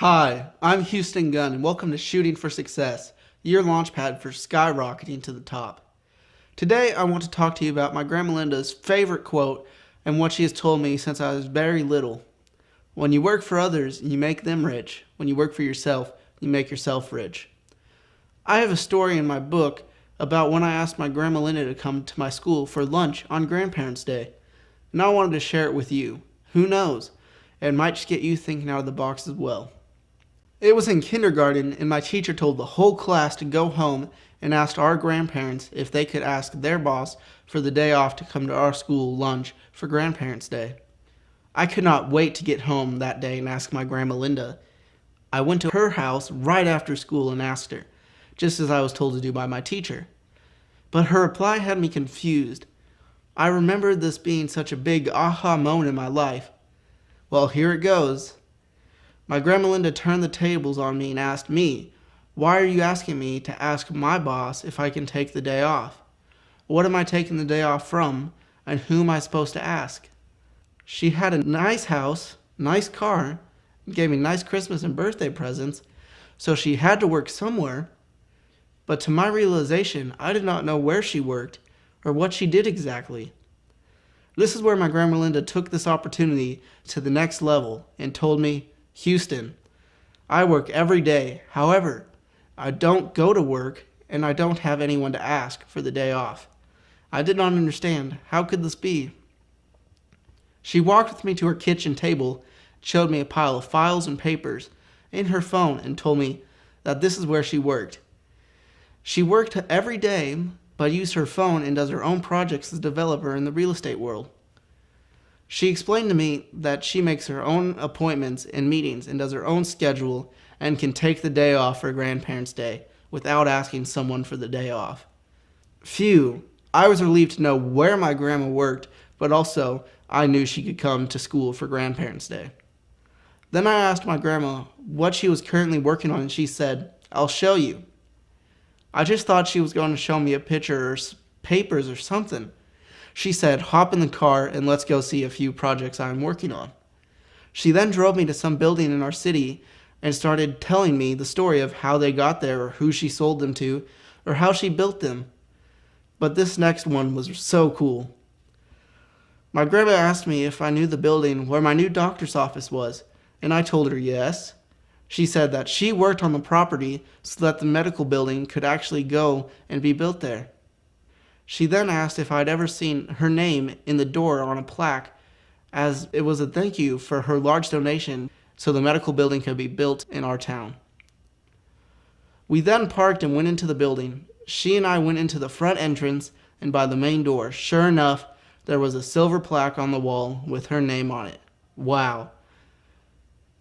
Hi, I'm Gunn, and welcome to Shooting for Success, your launchpad for skyrocketing to the top. Today, I want to talk to you about my Grandma Linda's favorite quote and what she has told me since I was very little. When you work for others, you make them rich. When you work for yourself, you make yourself rich. I have a story in my book about when I asked my Grandma Linda to come to my school for lunch on Grandparents' Day, and I wanted to share it with you. Who knows? It might just get you thinking out of the box as well. It was in kindergarten, and my teacher told the whole class to go home and asked our grandparents if they could ask their boss for the day off to come to our school lunch for Grandparents' Day. I could not wait to get home that day and ask my Grandma Linda. I went to her house right after school and asked her, just as I was told to do by my teacher. But her reply had me confused. I remembered this being such a big aha moment in my life. Well, here it goes. My Grandma Linda turned the tables on me and asked me, "Why are you asking me to ask my boss if I can take the day off? What am I taking the day off from, and who am I supposed to ask?" She had a nice house, nice car, gave me nice Christmas and birthday presents, so she had to work somewhere. But to my realization, I did not know where she worked or what she did exactly. This is where my Grandma Linda took this opportunity to the next level and told me, "Houston, I work every day. However, I don't go to work and I don't have anyone to ask for the day off." I did not understand. How could this be? She walked with me to her kitchen table, showed me a pile of files and papers in her phone, and told me that this is where she worked. She worked every day, but used her phone and does her own projects as a developer in the real estate world. She explained to me that she makes her own appointments and meetings and does her own schedule and can take the day off for Grandparents' Day without asking someone for the day off. Phew, I was relieved to know where my grandma worked, but also I knew she could come to school for Grandparents' Day. Then I asked my grandma what she was currently working on, and she said, "I'll show you." I just thought she was going to show me a picture or papers or something. She said, "Hop in the car and let's go see a few projects I'm working on." She then drove me to some building in our city and started telling me the story of how they got there or who she sold them to or how she built them. But this next one was so cool. My grandma asked me if I knew the building where my new doctor's office was, and I told her yes. She said that she worked on the property so that the medical building could actually go and be built there. She then asked if I'd ever seen her name in the door on a plaque, as it was a thank you for her large donation so the medical building could be built in our town. We then parked and went into the building. She and I went into the front entrance, and by the main door, sure enough, there was a silver plaque on the wall with her name on it. Wow.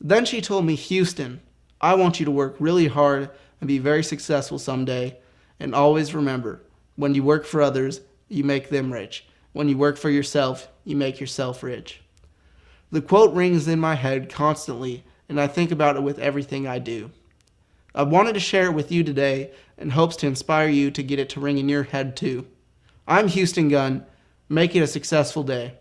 Then she told me, "Houston, I want you to work really hard and be very successful someday, and always remember, when you work for others, you make them rich. When you work for yourself, you make yourself rich." The quote rings in my head constantly, and I think about it with everything I do. I wanted to share it with you today in hopes to inspire you to get it to ring in your head too. I'm Gunn. Make it a successful day.